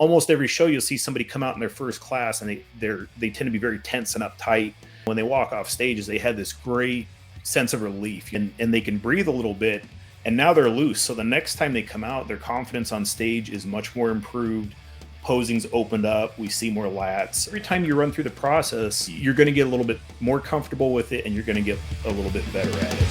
almost every show you'll see somebody come out in their first class, and they tend to be very tense and uptight. When they walk off stages, they had this great sense of relief, and they can breathe a little bit, and now they're loose. So the next time they come out, their confidence on stage is much more improved. Posing's opened up. We see more lats. Every time you run through the process, you're going to get a little bit more comfortable with it, and you're going to get a little bit better at it.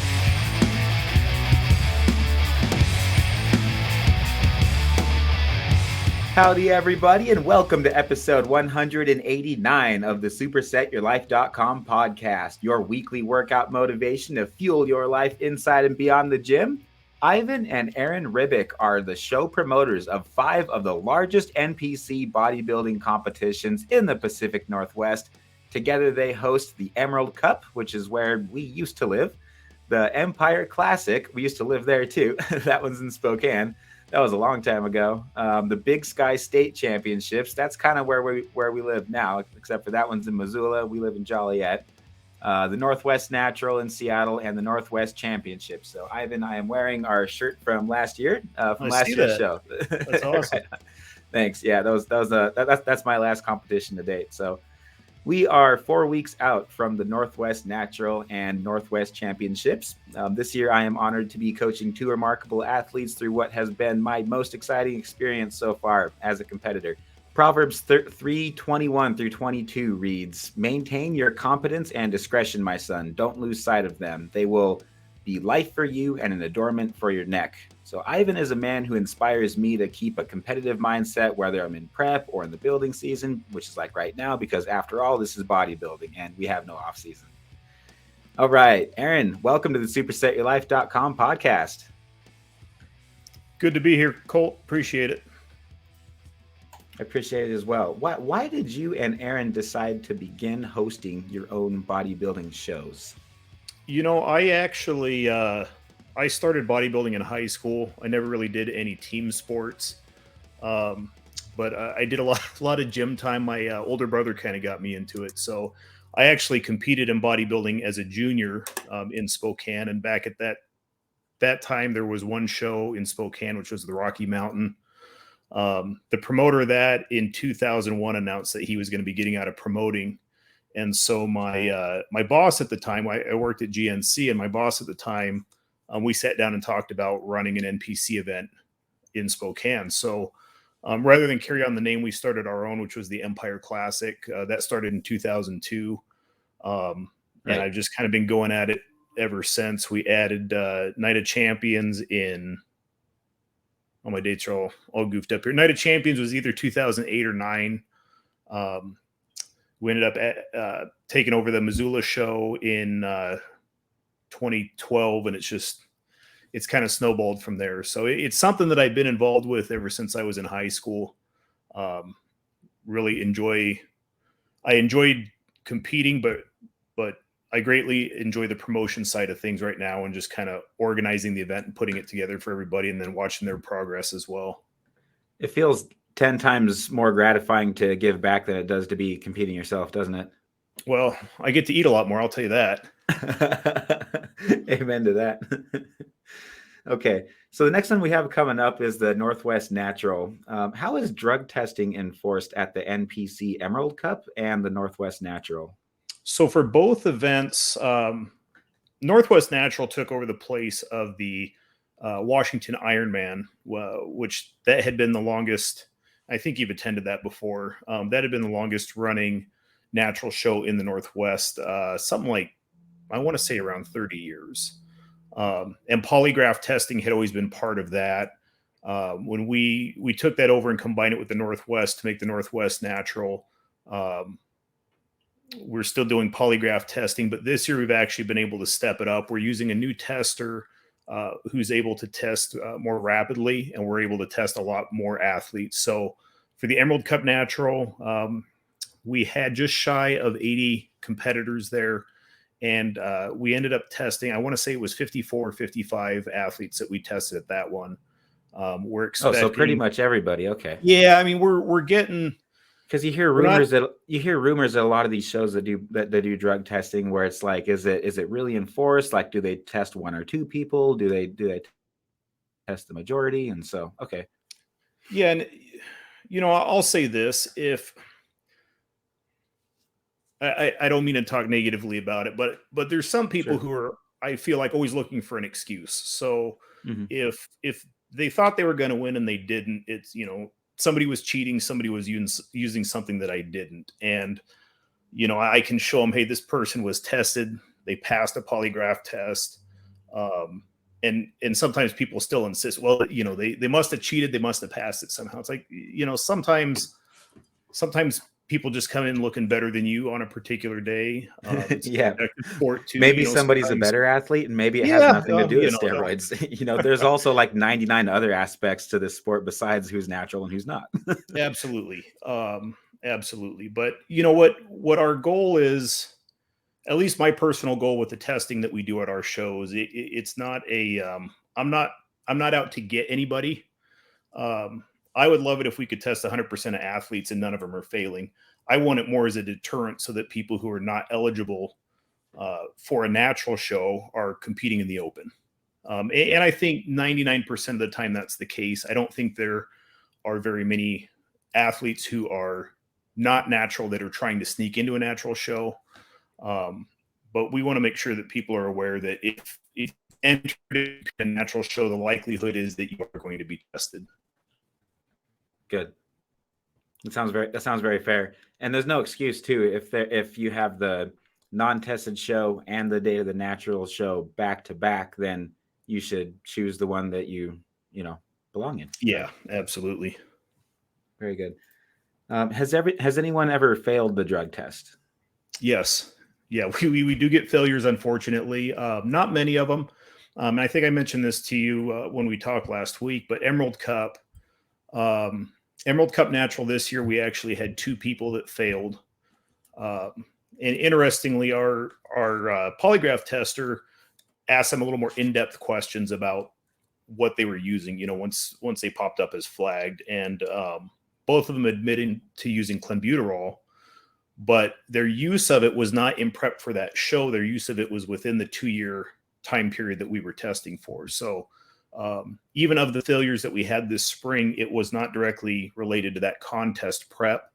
Howdy, everybody, and welcome to episode 189 of the SuperSetYourLife.com podcast, your weekly workout motivation to fuel your life inside and beyond the gym. Ivan and Aaron Ribic are the show promoters of 5 of the largest NPC bodybuilding competitions in the Pacific Northwest. Together, they host the Emerald Cup, which is where we used to live, the Empire Classic. We used to live there too. That one's in Spokane. That was a long time ago. The Big Sky State Championships. That's kind of where we live now, except for that one's in Missoula. We live in Joliet. The Northwest Natural in Seattle, and the Northwest Championship. So, Ivan, I am wearing our shirt from last year, from last year's show. That's awesome. Right. Thanks. Yeah, that's my last competition to date. So, we are 4 weeks out from the Northwest Natural and Northwest Championships. This year, I am honored to be coaching 2 remarkable athletes through what has been my most exciting experience so far as a competitor. Proverbs 3:21 through 22 reads, "Maintain your competence and discretion, my son. Don't lose sight of them. They will be life for you and an adornment for your neck." So Ivan is a man who inspires me to keep a competitive mindset, whether I'm in prep or in the building season, which is like right now, because after all, this is bodybuilding and we have no off season. All right, Aaron, welcome to the SuperSetYourLife.com podcast. Good to be here, Colt. Appreciate it. I appreciate it as well. Why did you and Aaron decide to begin hosting your own bodybuilding shows? You know, I actually I started bodybuilding in high school. I never really did any team sports, but I did a lot of gym time. My older brother kind of got me into it, so I actually competed in bodybuilding as a junior in Spokane. And back at that time, there was one show in Spokane, which was the Rocky Mountain. The promoter of that in 2001 announced that he was going to be getting out of promoting. And so my boss at the time, I worked at GNC, and my boss at the time, we sat down and talked about running an NPC event in Spokane. So rather than carry on the name, we started our own, which was the Empire Classic. That started in 2002. Right. And I've just kind of been going at it ever since. We added Night of Champions in... All my dates are all goofed up here. Night of Champions was either 2008 or 9. We ended up taking over the Missoula show in 2012, and it's kind of snowballed from there. So it's something that I've been involved with ever since I was in high school. Really I enjoyed competing, but I greatly enjoy the promotion side of things right now, and just kind of organizing the event and putting it together for everybody, and then watching their progress as well. It feels 10 times more gratifying to give back than it does to be competing yourself, doesn't it? Well, I get to eat a lot more, I'll tell you that. Amen to that. Okay, so the next one we have coming up is the Northwest Natural. How is drug testing enforced at the NPC Emerald Cup and the Northwest Natural? So for both events, Northwest Natural took over the place of the Washington Ironman, which that had been the longest. I think you've attended that before. That had been the longest running natural show in the Northwest, something like, I want to say around 30 years. And polygraph testing had always been part of that. When we took that over and combined it with the Northwest to make the Northwest Natural, we're still doing polygraph testing, but this year we've actually been able to step it up. We're using a new tester who's able to test more rapidly, and we're able to test a lot more athletes. So for the Emerald Cup Natural, we had just shy of 80 competitors there, and we ended up testing, I want to say it was 54 or 55 athletes that we tested at that one. We're expecting... so pretty much everybody. Okay. Yeah, I mean, we're getting... Because you hear rumors that a lot of these shows that do drug testing, where it's like, is it really enforced? Like, do they test 1 or 2 people? Do they test the majority? And so, okay, yeah, and I'll say this: if I don't mean to talk negatively about it, but there's some people Sure. who are, I feel like, always looking for an excuse. So Hmm. if they thought they were going to win and they didn't, it's somebody was cheating, somebody was using something that I didn't, and I can show them, hey, this person was tested, they passed a polygraph test, um, and sometimes people still insist, well, they must have cheated, they must have passed it somehow. It's like, sometimes people just come in looking better than you on a particular day. It's a Yeah. subjective sport too. Maybe somebody's a Sometimes, better athlete and maybe it has yeah, nothing to do with steroids. There's also like 99 other aspects to this sport besides who's natural and who's not. absolutely, absolutely. But what our goal is, at least my personal goal with the testing that we do at our shows, it's not a. I'm not out to get anybody. I would love it if we could test 100% of athletes and none of them are failing. I want it more as a deterrent so that people who are not eligible for a natural show are competing in the open. And I think 99% of the time that's the case. I don't think there are very many athletes who are not natural that are trying to sneak into a natural show. But we want to make sure that people are aware that if enter a natural show, the likelihood is that you are going to be tested. Good. That sounds very fair. And there's no excuse too if you have the non-tested show and the day of the natural show back to back, then you should choose the one that you belong in. Yeah, right? absolutely. Very good. Has anyone ever failed the drug test? Yes. Yeah, we do get failures, unfortunately. Not many of them. And I think I mentioned this to you when we talked last week, but Emerald Cup Natural this year, we actually had 2 people that failed. And interestingly, our polygraph tester asked them a little more in-depth questions about what they were using, once they popped up as flagged. And both of them admitted to using clenbuterol, but their use of it was not in prep for that show. Their use of it was within the 2-year time period that we were testing for. So even of the failures that we had this spring, it was not directly related to that contest prep.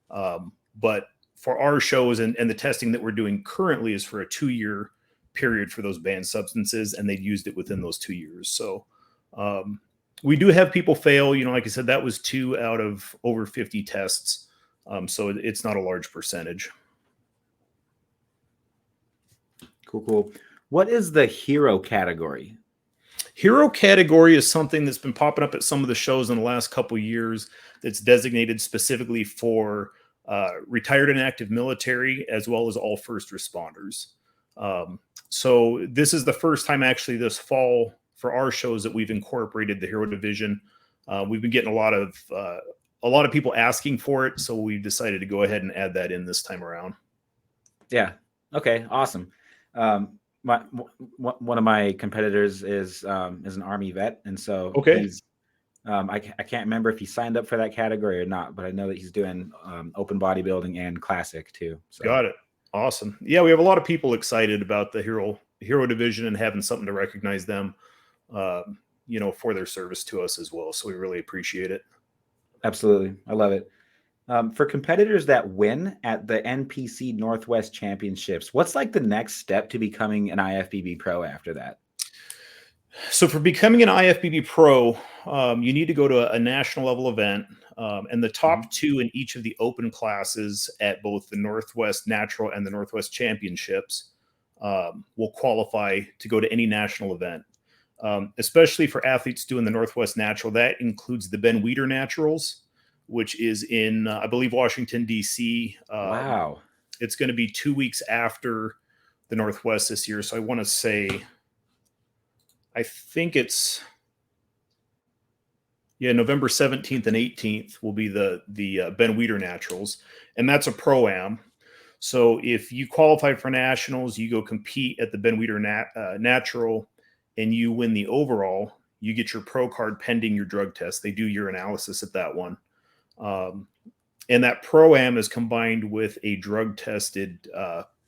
But for our shows and the testing that we're doing currently is for a 2-year period for those banned substances, and they'd used it within those 2 years. So we do have people fail. Like I said, that was 2 out of over 50 tests. So it's not a large percentage. Cool. What is the hero category? Hero category is something that's been popping up at some of the shows in the last couple of years that's designated specifically for retired and active military, as well as all first responders. So this is the first time actually this fall for our shows that we've incorporated the hero division. We've been getting a lot of people asking for it, so we decided to go ahead and add that in this time around. Yeah. Okay. Awesome. One of my competitors is an Army vet, and so Okay. he's I can't remember if he signed up for that category or not, but I know that he's doing open bodybuilding and classic too. So. Got it. Awesome. Yeah, we have a lot of people excited about the hero division and having something to recognize them, for their service to us as well. So we really appreciate it. Absolutely. I love it. For competitors that win at the NPC Northwest Championships, what's like the next step to becoming an IFBB Pro after that? So for becoming an IFBB Pro, you need to go to a national level event, and the top 2 in each of the open classes at both the Northwest Natural and the Northwest Championships will qualify to go to any national event. Especially for athletes doing the Northwest Natural, that includes the Ben Weider Naturals, which is in, I believe, Washington, D.C. Wow. It's going to be 2 weeks after the Northwest this year. So I want to say, I think it's, November 17th and 18th will be the Ben Weider Naturals. And that's a Pro-Am. So if you qualify for nationals, you go compete at the Ben Weider Natural, and you win the overall, you get your pro card pending your drug test. They do your analysis at that one. And that Pro-Am is combined with a drug tested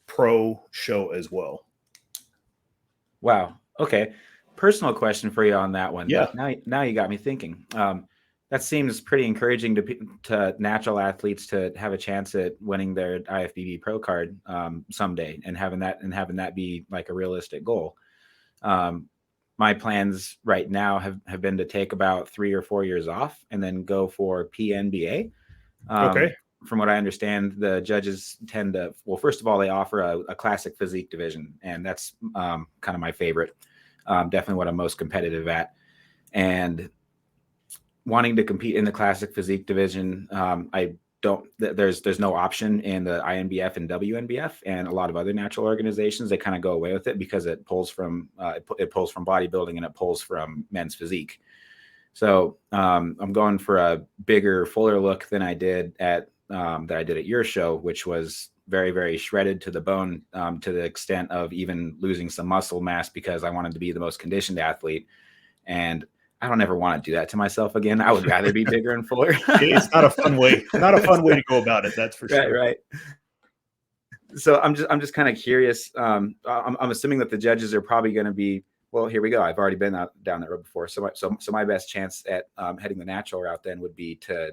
pro show as well. Wow. Okay. Personal question for you on that one. Yeah. Now you got me thinking. That seems pretty encouraging to natural athletes to have a chance at winning their IFBB Pro card someday, and having that be like a realistic goal. My plans right now have been to take about 3 or 4 years off and then go for PNBA. Okay. From what I understand, the judges tend to, well, first of all, they offer a classic physique division, and that's kind of my favorite. Definitely what I'm most competitive at. And wanting to compete in the classic physique division, there's no option in the INBF and WNBF and a lot of other natural organizations. They kind of go away with it because it pulls from bodybuilding, and it pulls from men's physique. So I'm going for a bigger, fuller look than I did at your show, which was very, very shredded to the bone, to the extent of even losing some muscle mass because I wanted to be the most conditioned athlete. And I don't ever want to do that to myself again. I would rather be bigger and fuller. It's not a fun way to go about it. That's for sure. Right. So I'm just kind of curious. I'm assuming that the judges are probably going to be, well, here we go. I've already been down that road before. So my best chance at heading the natural route then would be to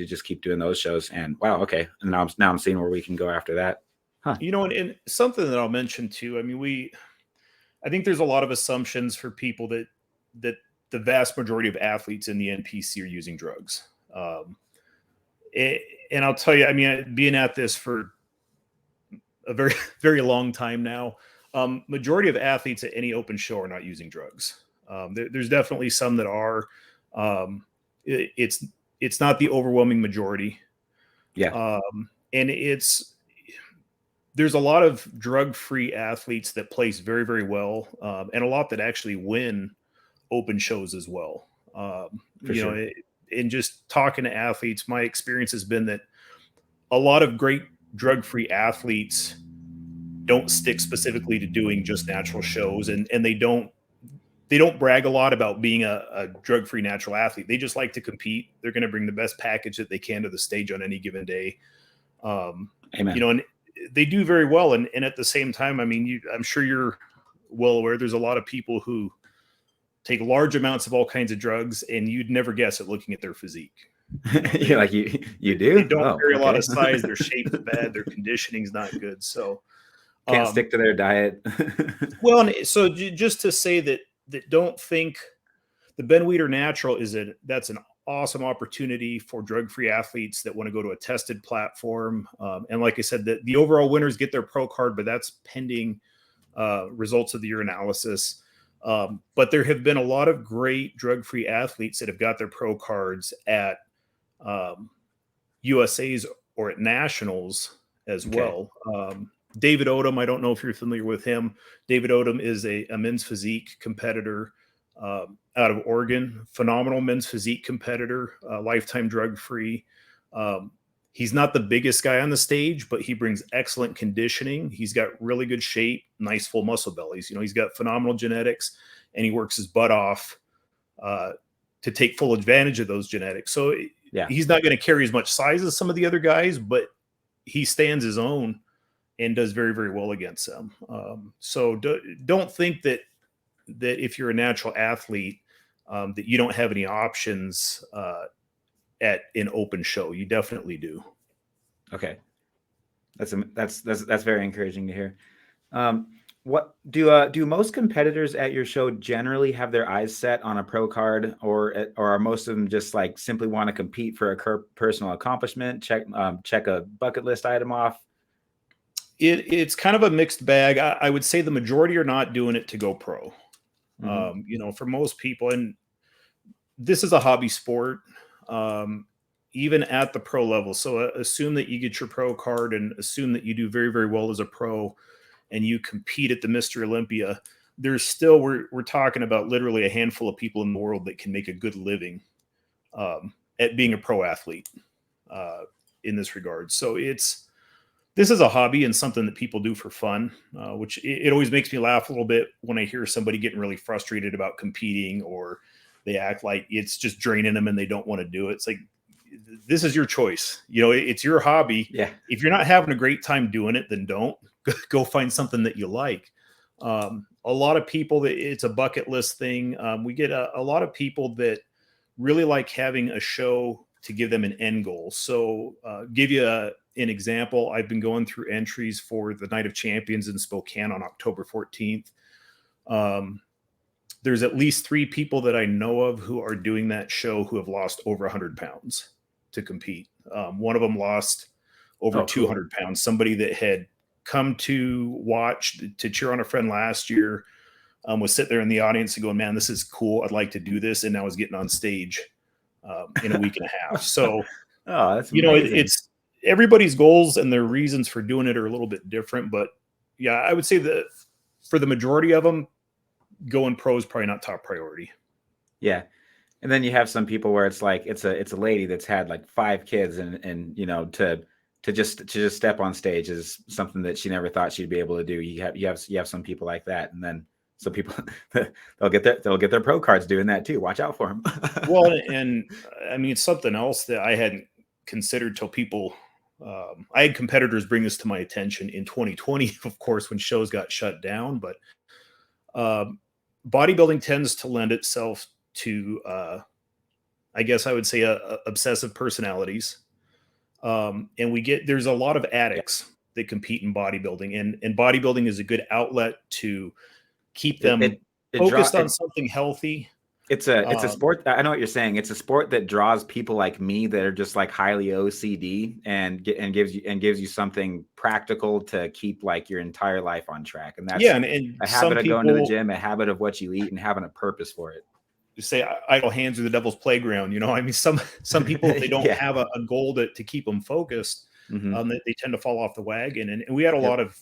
just keep doing those shows. And wow, okay. And now I'm seeing where we can go after that. Huh. And something that I'll mention too. I mean, I think there's a lot of assumptions for people that the vast majority of athletes in the NPC are using drugs. And I'll tell you, I mean, being at this for a very, very long time now, majority of athletes at any open show are not using drugs. There's definitely some that are. It's not the overwhelming majority. Yeah. And there's a lot of drug-free athletes that place very, very well, and a lot that actually win open shows as well. In just talking to athletes, my experience has been that a lot of great drug-free athletes don't stick specifically to doing just natural shows, and they don't brag a lot about being a drug-free natural athlete. They just like to compete. They're going to bring the best package that they can to the stage on any given day. Amen. And they do very well. And at the same time, I mean, I'm sure you're well aware there's a lot of people who take large amounts of all kinds of drugs, and you'd never guess it looking at their physique. You're like, you do? They don't carry a lot of size. Their shape's bad. Their conditioning's not good. So can't stick to their diet. Well, and so just to say that don't think the Ben Weider Natural that's an awesome opportunity for drug-free athletes that want to go to a tested platform. And like I said, the overall winners get their pro card, but that's pending results of the urinalysis. But there have been a lot of great drug-free athletes that have got their pro cards at USA's or at nationals as well. David Odom, I don't know if you're familiar with him. David Odom is a men's physique competitor out of Oregon. Phenomenal men's physique competitor, lifetime drug-free. He's not the biggest guy on the stage, but he brings excellent conditioning. He's got really good shape, nice full muscle bellies. He's got phenomenal genetics, and he works his butt off to take full advantage of those genetics. So he's not going to carry as much size as some of the other guys, but he stands his own and does very, very well against them. So don't think that if you're a natural athlete, that you don't have any options at an open show. You definitely do. Okay. That's very encouraging to hear. What do most competitors at your show generally have their eyes set on a pro card, or are most of them just like simply want to compete for a personal accomplishment, check a bucket list item off? It's kind of a mixed bag. I would say the majority are not doing it to go pro. Mm-hmm. For most people, and this is a hobby sport, even at the pro level. So assume that you get your pro card and assume that you do very, very well as a pro and you compete at the Mr. Olympia. There's still, we're talking about literally a handful of people in the world that can make a good living at being a pro athlete in this regard. So this is a hobby and something that people do for fun, which it always makes me laugh a little bit when I hear somebody getting really frustrated about competing, or they act like it's just draining them and they don't want to do it. It's like, this is your choice. It's your hobby. Yeah. If you're not having a great time doing it, then don't. Go find something that you like. A lot of people, that it's a bucket list thing. We get a lot of people that really like having a show to give them an end goal. So give you an example. I've been going through entries for the Night of Champions in Spokane on October 14th. There's at least 3 people that I know of who are doing that show who have lost over 100 pounds to compete. One of them lost over 200 pounds. Somebody that had come to watch, to cheer on a friend last year, was sitting there in the audience and going, man, this is cool. I'd like to do this. And now is getting on stage in a week and a half. So, that's amazing. It's everybody's goals and their reasons for doing it are a little bit different. But yeah, I would say that for the majority of them, going pro is probably not top priority. Yeah. And then you have some people where it's like, it's a lady that's had like 5 kids and to just step on stage is something that she never thought she'd be able to do. You have some people like that. And then some people they'll get their pro cards doing that too. Watch out for them. Well, and I mean, it's something else that I hadn't considered till people, I had competitors bring this to my attention in 2020, of course, when shows got shut down, but bodybuilding tends to lend itself to, I guess I would say, obsessive personalities. And there's a lot of addicts that compete in bodybuilding, and bodybuilding is a good outlet to keep them focused on something healthy. It's a sport. I know what you're saying. It's a sport that draws people like me that are just like highly OCD and gives you something practical to keep like your entire life on track. And that's and a habit of going to the gym, a habit of what you eat, and having a purpose for it. You say idle hands are the devil's playground. I mean, some people, they don't have a goal to keep them focused. They tend to fall off the wagon. And we had a lot of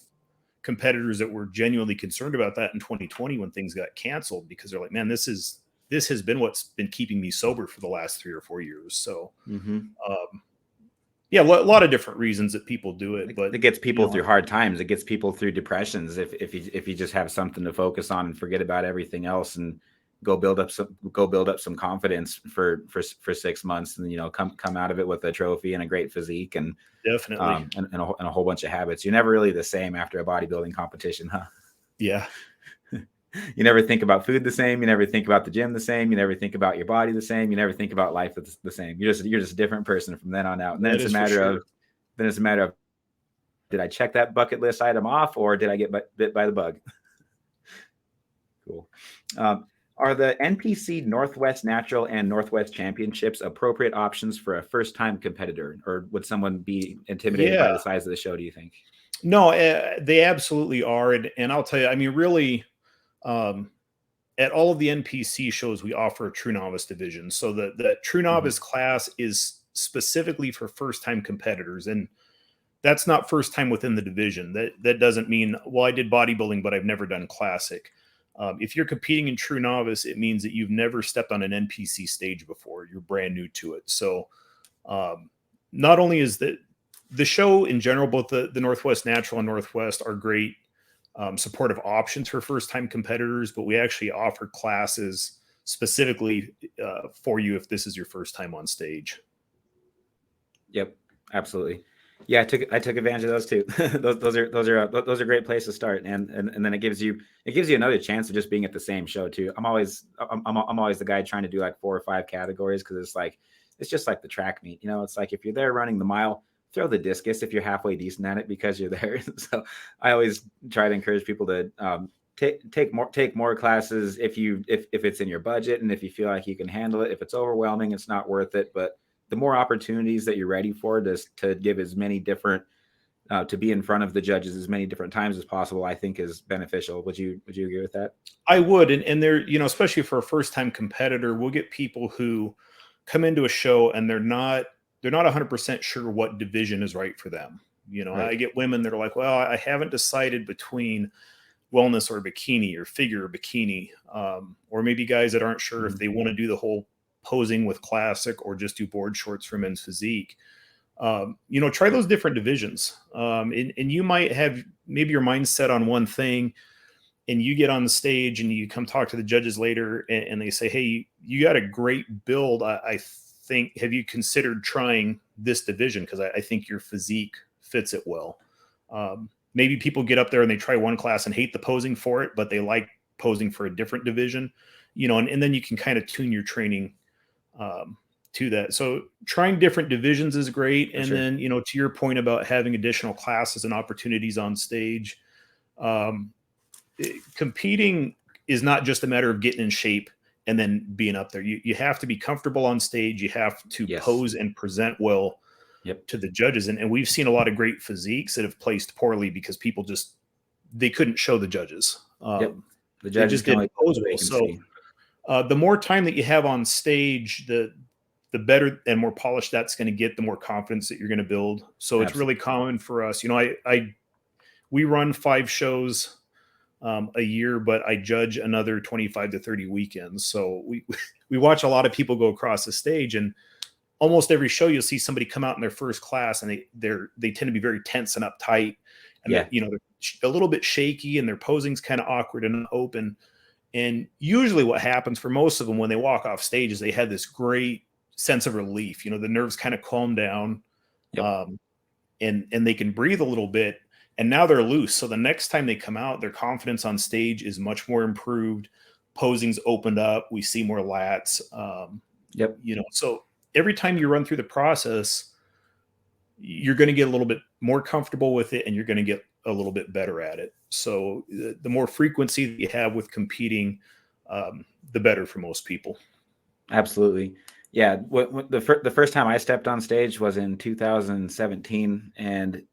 competitors that were genuinely concerned about that in 2020 when things got canceled, because they're like, man, this has been what's been keeping me sober for the last 3 or 4 years. So, a lot of different reasons that people do it, but it gets people through hard times. It gets people through depressions. If you just have something to focus on and forget about everything else and go build up some confidence for 6 months, and come out of it with a trophy and a great physique and definitely and a whole bunch of habits. You're never really the same after a bodybuilding competition, huh? Yeah. You never think about food the same. You never think about the gym the same. You never think about your body the same. You never think about life the same. You're just a different person from then on out. And then it's a matter of, did I check that bucket list item off, or did I get bit by the bug? Cool. Are the NPC Northwest Natural and Northwest Championships appropriate options for a first-time competitor, or would someone be intimidated by the size of the show, do you think? No, they absolutely are. And I'll tell you, I mean, really, at all of the NPC shows, we offer a true novice division. So the true novice class is specifically for first-time competitors. And that's not first time within the division. That doesn't mean, well, I did bodybuilding, but I've never done classic. If you're competing in true novice, it means that you've never stepped on an NPC stage before. You're brand new to it. So not only is the show in general, both the Northwest Natural and Northwest are great supportive options for first-time competitors, but we actually offer classes specifically for you if this is your first time on stage. Yep, absolutely. Yeah, I took advantage of those too. those are great places to start, and then it gives you another chance of just being at the same show too. I'm always the guy trying to do like 4 or 5 categories, because it's just like the track meet. It's like if you're there running the mile, throw the discus if you're halfway decent at it, because you're there. So I always try to encourage people to take more classes if it's in your budget, and if you feel like you can handle it. If it's overwhelming, it's not worth it. But the more opportunities that you're ready for to give as many different, to be in front of the judges as many different times as possible, I think is beneficial. Would you agree with that? I would. And there, especially for a first time competitor, we'll get people who come into a show and they're not 100% sure what division is right for them. Right. I get women that are like, well, I haven't decided between wellness or bikini, or figure or bikini, or maybe guys that aren't sure if they want to do the whole posing with classic or just do board shorts for men's physique. Try those different divisions. And you might have maybe your mind set on one thing, and you get on the stage and you come talk to the judges later and they say, hey, you got a great build. I think, have you considered trying this division? Because I think your physique fits it well. Maybe people get up there and they try one class and hate the posing for it, but they like posing for a different division, and then you can kind of tune your training to that. So trying different divisions is great. And sure. then, to your point about having additional classes and opportunities on stage, competing is not just a matter of getting in shape and then being up there. You have to be comfortable on stage. You have to pose and present well to the judges. And we've seen a lot of great physiques that have placed poorly because people they couldn't show the judges. The judges just didn't pose well. So the more time that you have on stage, the better and more polished that's going to get, the more confidence that you're going to build. So it's really common for us. We run 5 shows a year, but I judge another 25 to 30 weekends. So we watch a lot of people go across the stage, and almost every show you'll see somebody come out in their first class, and they tend to be very tense and uptight, and they're a little bit shaky, and their posing's kind of awkward and open. And usually what happens for most of them when they walk off stage is they have this great sense of relief. The nerves kind of calm down, and they can breathe a little bit. And now they're loose. So the next time they come out, their confidence on stage is much more improved. Posing's opened up. We see more lats. So every time you run through the process, you're going to get a little bit more comfortable with it, and you're going to get a little bit better at it. So the more frequency that you have with competing, the better for most people. Absolutely. Yeah. The first time I stepped on stage was in 2017, and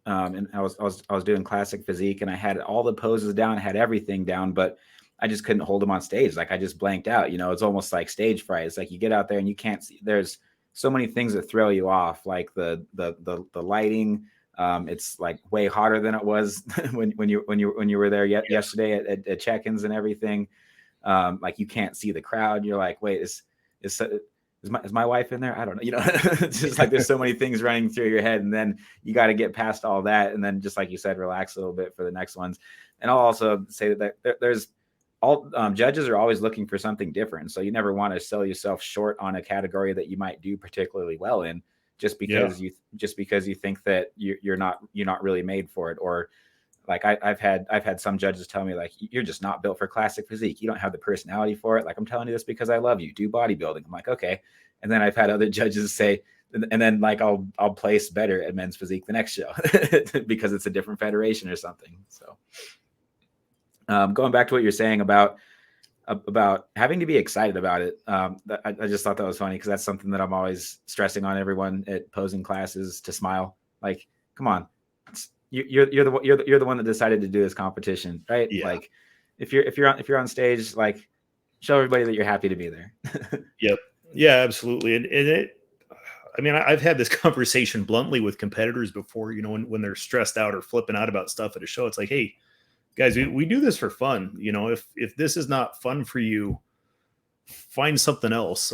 I was doing classic physique, and I had all the poses down, had everything down, but I just couldn't hold them on stage. Like I just blanked out. It's almost like stage fright. It's like you get out there and you can't see. There's so many things that throw you off, like the lighting. It's like way hotter than it was when you were there yesterday at check-ins and everything. Like you can't see the crowd. You're like, wait, is my wife in there? I don't know. It's just like there's so many things running through your head, and then you got to get past all that, and then just like you said, relax a little bit for the next ones. And I'll also say that there's all judges are always looking for something different, so you never want to sell yourself short on a category that you might do particularly well in, just because you think that you're not really made for it. Or like I've had some judges tell me, like, you're just not built for classic physique. You don't have the personality for it. Like, I'm telling you this because I love you. Do bodybuilding. I'm like, okay. And then I've had other judges say, and then like I'll place better at men's physique the next show because it's a different federation or something. So going back to what you're saying about having to be excited about it. I just thought that was funny because that's something that I'm always stressing on everyone at posing classes, to smile. Like, come on. You're the one that decided to do this competition, right? Yeah. Like if you're on stage, like show everybody that you're happy to be there. Yep. Yeah, absolutely. And I've had this conversation bluntly with competitors before, when they're stressed out or flipping out about stuff at a show. It's like, hey, guys, we do this for fun. If this is not fun for you, find something else.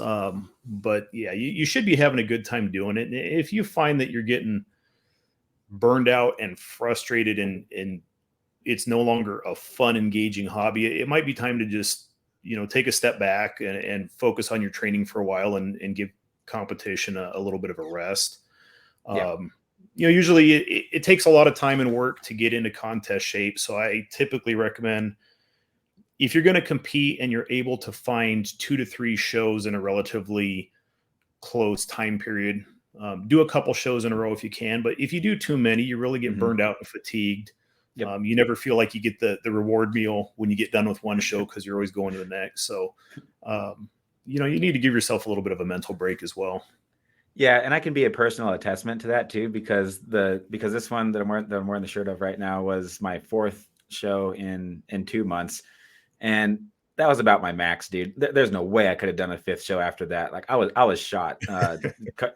But yeah, you should be having a good time doing it. And if you find that you're getting burned out and frustrated and it's no longer a fun, engaging hobby, it might be time to just, take a step back and focus on your training for a while and give competition a little bit of a rest. Usually it takes a lot of time and work to get into contest shape. So I typically recommend, if you're going to compete and you're able to find 2 to 3 shows in a relatively close time period, do a couple shows in a row if you can. But if you do too many, you really get burned out and fatigued. You never feel like you get the reward meal when you get done with one show because you're always going to the next. So, you need to give yourself a little bit of a mental break as well. Yeah, and I can be a personal attestament to that too, because this one that I'm wearing the shirt of right now was my 4th show in 2 months, and that was about my max, dude. There's no way I could have done a 5th show after that. Like I was shot.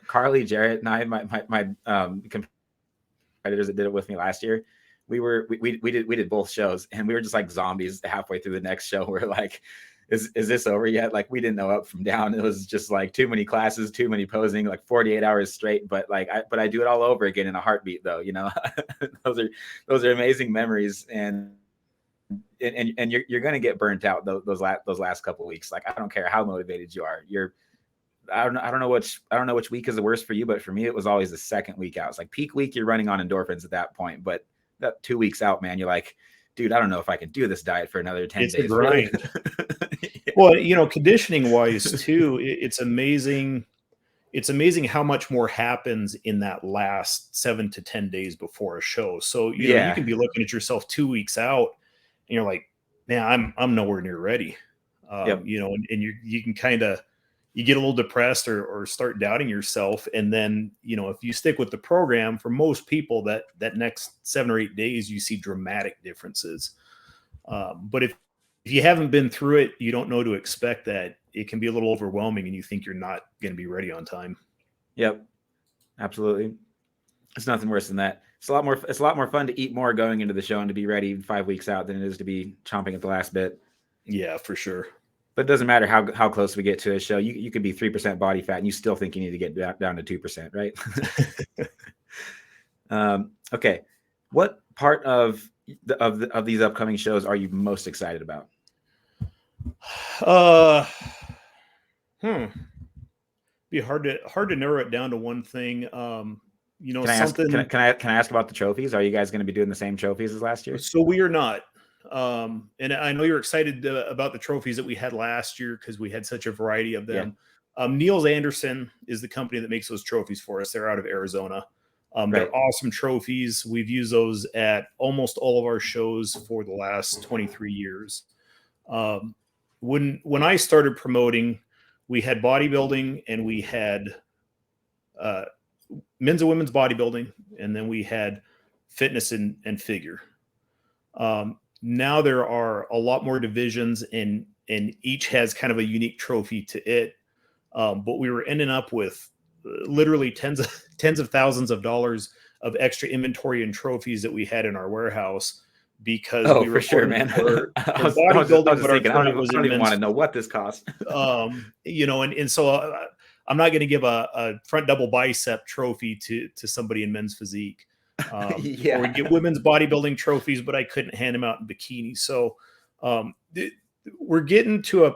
Carly, Jarrett, and I, my competitors that did it with me last year, we did both shows, and we were just like zombies halfway through the next show. We're like, is this over yet? Like we didn't know up from down. It was just like too many classes, too many posing, like 48 hours straight. But I do it all over again in a heartbeat, though. Those are amazing memories, and you're going to get burnt out those last couple of weeks. Like I don't care how motivated you are. I don't know which week is the worst for you, but for me it was always the second week out. It's like peak week, you're running on endorphins at that point, but that 2 weeks out, man, you're like, dude, I don't know if I can do this diet for another 10 It's days. a grind. Yeah. Well, conditioning wise too, it's amazing. It's amazing how much more happens in that last 7 to 10 days before a show. So, you can be looking at yourself 2 weeks out and you're like, man, I'm nowhere near ready. Yep. And you can kind of, you get a little depressed or start doubting yourself. And then, if you stick with the program, for most people that next 7 or 8 days, you see dramatic differences. But if you haven't been through it, you don't know to expect that. It can be a little overwhelming and you think you're not going to be ready on time. Yep. Absolutely. It's nothing worse than that. It's a lot more fun to eat more going into the show and to be ready 5 weeks out than it is to be chomping at the last bit. Yeah, for sure. But it doesn't matter how close we get to a show. You could be 3% body fat and you still think you need to get down to 2%, right? Okay. What part of these upcoming shows are you most excited about? Be hard to narrow it down to one thing. Can I ask about the trophies? Are you guys going to be doing the same trophies as last year? So we are not. And I know you're excited about the trophies that we had last year because we had such a variety of them. Yeah. Niels Anderson is the company that makes those trophies for us. They're out of Arizona. They're awesome trophies. We've used those at almost all of our shows for the last 23 years. When I started promoting, we had bodybuilding and we had men's and women's bodybuilding, and then we had fitness and figure. Now there are a lot more divisions, and each has kind of a unique trophy to it. But we were ending up with literally tens of thousands of dollars of extra inventory and trophies that we had in our warehouse because we were for sure, man. I don't even want to know what this costs. And so I'm not going to give a front double bicep trophy to somebody in men's physique. Or we get women's bodybuilding trophies, but I couldn't hand them out in bikinis. So we're getting to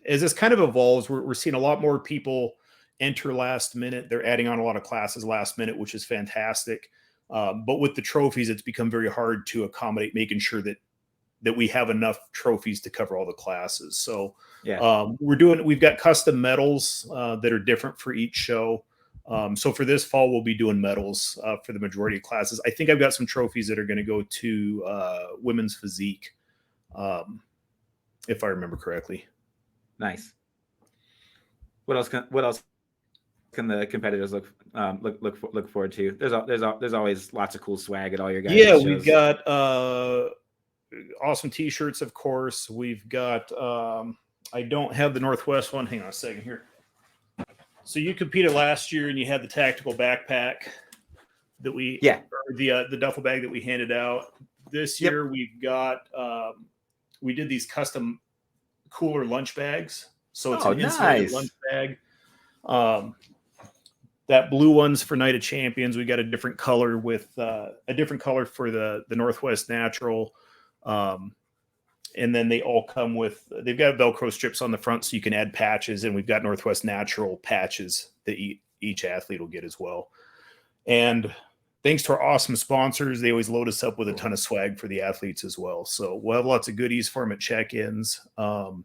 as this kind of evolves, we're seeing a lot more people enter last minute. They're adding on a lot of classes last minute, which is fantastic. But with the trophies, it's become very hard to accommodate, making sure that we have enough trophies to cover all the classes. So we've got custom medals that are different for each show. So for this fall, we'll be doing medals for the majority of classes. I think I've got some trophies that are going to go to women's physique, if I remember correctly. Nice. What else can the competitors look forward to? There's always lots of cool swag at all your guys' shows. We've got awesome t-shirts, of course. We've got I don't have the Northwest one. Hang on a second here. So you competed last year and you had the tactical backpack that the duffel bag that we handed out. This year we've got we did these custom cooler lunch bags. So it's an insulated lunch bag. That blue one's for Night of Champions. We got a different color with a different color for the Northwest Natural. And then they all come with, they've got Velcro strips on the front so you can add patches. And we've got Northwest Natural patches that each athlete will get as well. And thanks to our awesome sponsors, they always load us up with a ton of swag for the athletes as well. So we'll have lots of goodies for them at check-ins. Our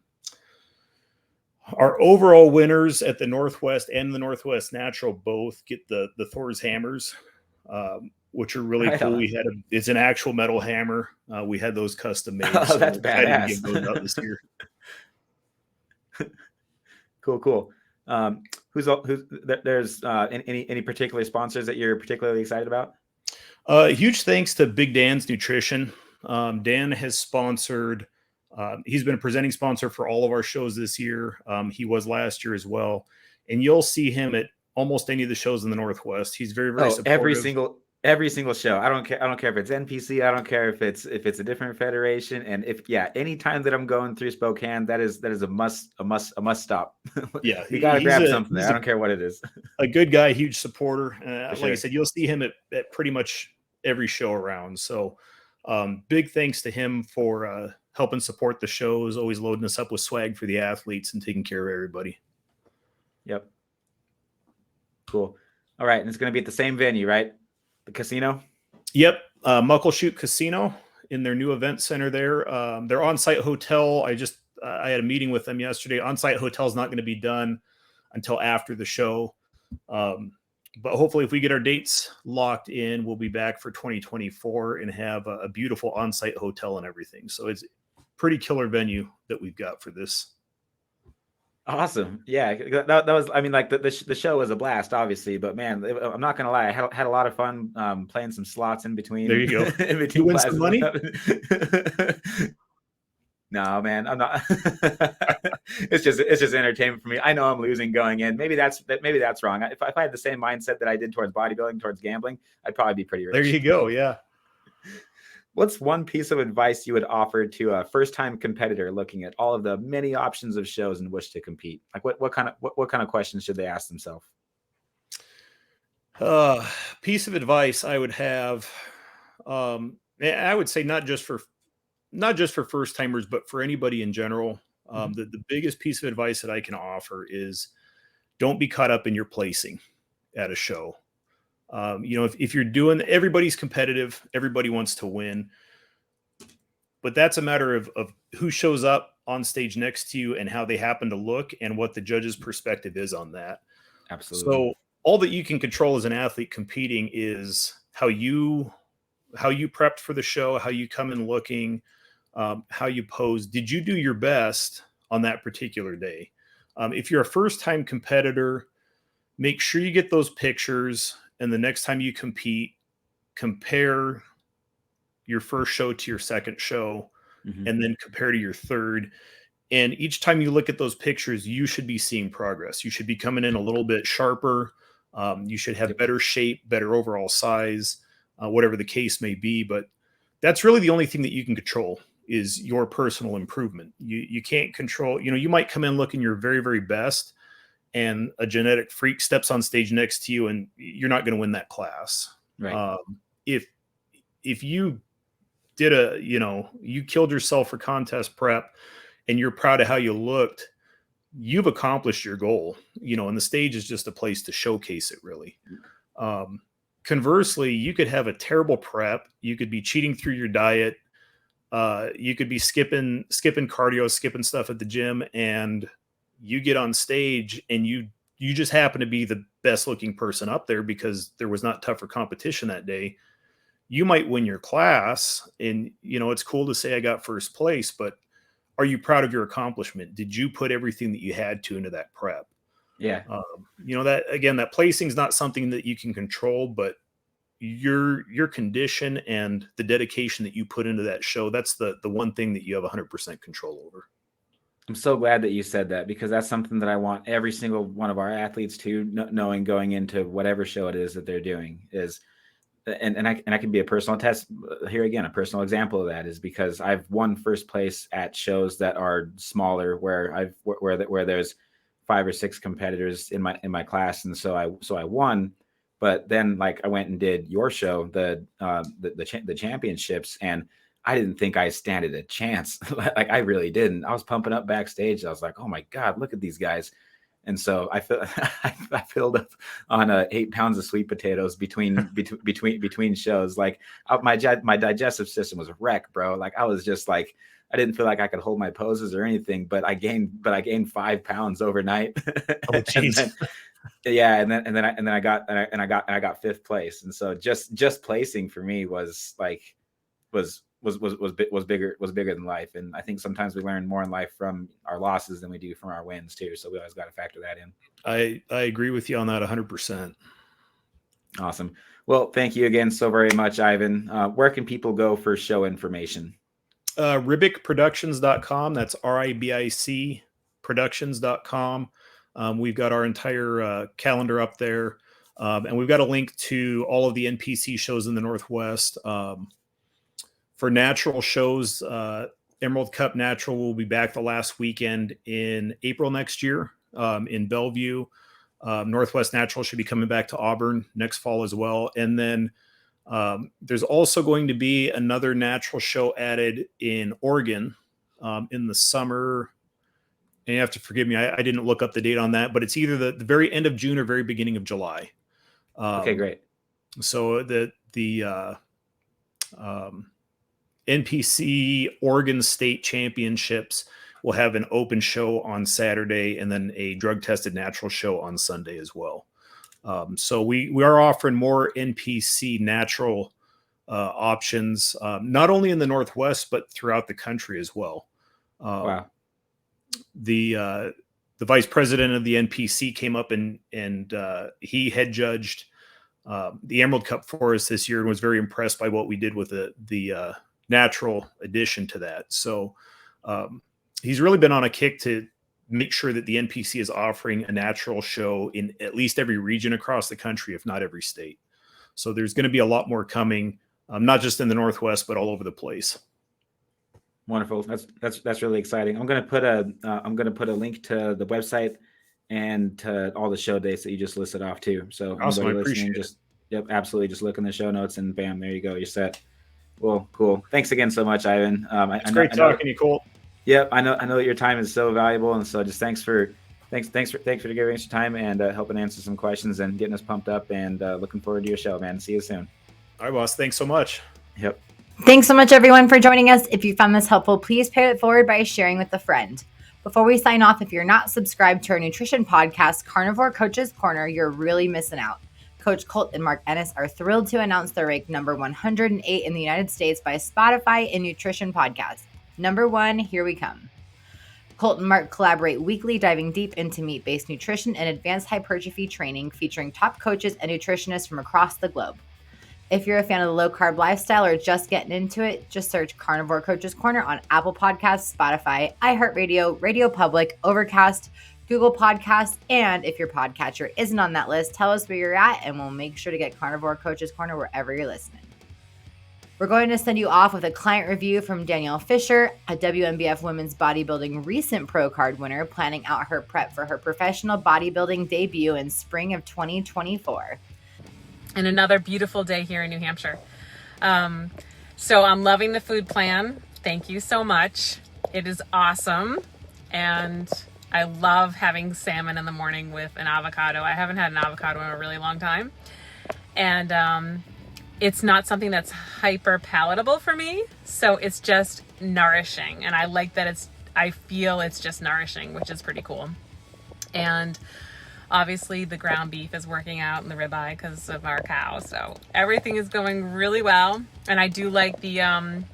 overall winners at the Northwest and the Northwest Natural both get the Thor's hammers, which are really cool. It's an actual metal hammer. We had those custom made. Oh, so that's badass. Give those out this year. Cool. There's any particular sponsors that you're particularly excited about? Huge thanks to Big Dan's Nutrition. Dan has sponsored. He's been a presenting sponsor for all of our shows this year. He was last year as well, and you'll see him at almost any of the shows in the Northwest. He's very supportive. Every single show. I don't care if it's NPC. I don't care if it's a different federation. And any time that I'm going through Spokane, that is a must stop. Yeah, you got to grab something there. I don't care what it is. A good guy, huge supporter. Like I said, you'll see him at pretty much every show around. So big thanks to him for helping support the shows, always loading us up with swag for the athletes and taking care of everybody. Yep. Cool. All right. And it's going to be at the same venue, right? The casino? Yep. Muckleshoot Casino in their new event center there. Their on-site hotel, I had a meeting with them yesterday. On-site hotel is not going to be done until after the show. But hopefully if we get our dates locked in, we'll be back for 2024 and have a beautiful on-site hotel and everything. So it's a pretty killer venue that we've got for this. Awesome. Yeah, that was, I mean, like the show was a blast, obviously, but man, I'm not gonna lie, I had a lot of fun playing some slots in between. There you go. In between you win classes. some money? No, man, I'm not. It's just entertainment for me. I know I'm losing going in. Maybe that's wrong. If I had the same mindset that I did towards bodybuilding, towards gambling, I'd probably be pretty rich. There you go. Yeah. What's one piece of advice you would offer to a first-time competitor looking at all of the many options of shows in which to compete? Like what kind of questions should they ask themselves? Piece of advice I would have, I would say not just for first timers, but for anybody in general. The biggest piece of advice that I can offer is don't be caught up in your placing at a show. If you're doing, everybody's competitive, everybody wants to win, but that's a matter of who shows up on stage next to you and how they happen to look and what the judge's perspective is on that. Absolutely. So all that you can control as an athlete competing is how you prepped for the show, how you come in looking, how you pose. Did you do your best on that particular day? If you're a first-time competitor, make sure you get those pictures. And the next time you compete, compare your first show to your second show, and then compare to your third. And each time you look at those pictures, you should be seeing progress. You should be coming in a little bit sharper. You should have better shape, better overall size, whatever the case may be. But that's really the only thing that you can control is your personal improvement. You can't control, you might come in looking your very, very best, and a genetic freak steps on stage next to you and you're not going to win that class. Right. If you did you killed yourself for contest prep and you're proud of how you looked, you've accomplished your goal, and the stage is just a place to showcase it really. Conversely, you could have a terrible prep. You could be cheating through your diet. You could be skipping cardio, skipping stuff at the gym, and you get on stage and you just happen to be the best looking person up there because there was not tougher competition that day. You might win your class and, it's cool to say I got first place, but are you proud of your accomplishment? Did you put everything that you had to into that prep? Yeah. That placing is not something that you can control, but your condition and the dedication that you put into that show, that's the one thing that you have 100% control over. I'm so glad that you said that because that's something that I want every single one of our athletes to knowing going into whatever show it is that they're doing is, and I can be a personal test here again. A personal example of that is because I've won first place at shows that are smaller where there's 5 or 6 competitors in my class, and so I won. But then like I went and did your show, the championships, and I didn't think I stand a chance. Like I really didn't. I was pumping up backstage. I was like, oh my God, look at these guys. And so I filled up on 8 pounds of sweet potatoes between shows. Like my digestive system was a wreck, bro. Like I was just like, I didn't feel like I could hold my poses or anything, but I gained 5 pounds overnight. Oh, geez. Yeah. And then I got 5th place. And so just placing for me was bigger than life. And I think sometimes we learn more in life from our losses than we do from our wins too. So we always got to factor that in. I agree with you on that 100%. Awesome. Well, thank you again so very much, Ivan. Where can people go for show information? Ribicproductions.com. That's RIBIC productions.com. We've got our entire calendar up there. And we've got a link to all of the NPC shows in the Northwest. For natural shows, Emerald Cup Natural will be back the last weekend in April next year in Bellevue. Northwest Natural should be coming back to Auburn next fall as well. And then there's also going to be another natural show added in Oregon in the summer. And you have to forgive me, I didn't look up the date on that, but it's either the very end of June or very beginning of July. NPC Oregon State Championships will have an open show on Saturday and then a drug-tested natural show on Sunday as well. So we are offering more NPC natural options, not only in the Northwest, but throughout the country as well. Wow. The vice president of the NPC came up and he had judged the Emerald Cup for us this year and was very impressed by what we did with the natural addition to that. So he's really been on a kick to make sure that the NPC is offering a natural show in at least every region across the country, if not every state. So there's going to be a lot more coming, not just in the Northwest, but all over the place. Wonderful. That's really exciting. I'm gonna put a link to the website and to all the show dates that you just listed off too. So awesome. I appreciate absolutely. Just look in the show notes and bam, there you go. You're set. Well, cool. Thanks again so much, Ivan. It's great talking to you, Colt. Yep, I know that your time is so valuable, and so just thanks for giving us your time and helping answer some questions and getting us pumped up. And looking forward to your show, man. See you soon. All right, boss. Thanks so much. Yep. Thanks so much, everyone, for joining us. If you found this helpful, please pay it forward by sharing with a friend. Before we sign off, if you're not subscribed to our nutrition podcast, Carnivore Coaches Corner, you're really missing out. Coach Colt and Mark Ennis are thrilled to announce they're ranked number 108 in the United States by Spotify in nutrition podcasts. Number 1, here we come. Colt and Mark collaborate weekly, diving deep into meat-based nutrition and advanced hypertrophy training, featuring top coaches and nutritionists from across the globe. If you're a fan of the low-carb lifestyle or just getting into it, just search Carnivore Coaches Corner on Apple Podcasts, Spotify, iHeartRadio, Radio Public, Overcast, Google Podcasts, and if your podcatcher isn't on that list, tell us where you're at and we'll make sure to get Carnivore Coaches Corner wherever you're listening. We're going to send you off with a client review from Danielle Fisher, a WNBF Women's Bodybuilding recent pro card winner planning out her prep for her professional bodybuilding debut in spring of 2024. And another beautiful day here in New Hampshire. So I'm loving the food plan. Thank you so much. It is awesome. And I love having salmon in the morning with an avocado. I haven't had an avocado in a really long time. And it's not something that's hyper palatable for me. So it's just nourishing. And I like that I feel it's just nourishing, which is pretty cool. And obviously the ground beef is working out in the ribeye because of our cow. So everything is going really well. And I do like the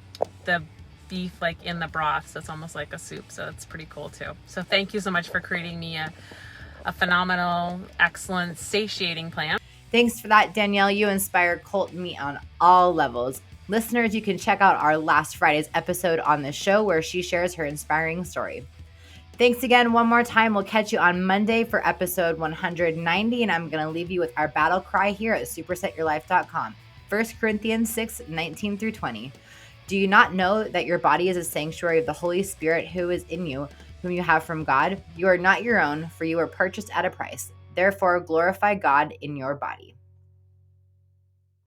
beef like in the broth. So it's almost like a soup. So it's pretty cool too. So thank you so much for creating me a phenomenal, excellent, satiating plan. Thanks for that, Danielle. You inspire Colt and me on all levels. Listeners, you can check out our last Friday's episode on the show where she shares her inspiring story. Thanks again one more time. We'll catch you on Monday for episode 190, and I'm going to leave you with our battle cry here at supersetyourlife.com. 1 Corinthians 6:19-20. Do you not know that your body is a sanctuary of the Holy Spirit who is in you, whom you have from God? You are not your own, for you were purchased at a price. Therefore, glorify God in your body.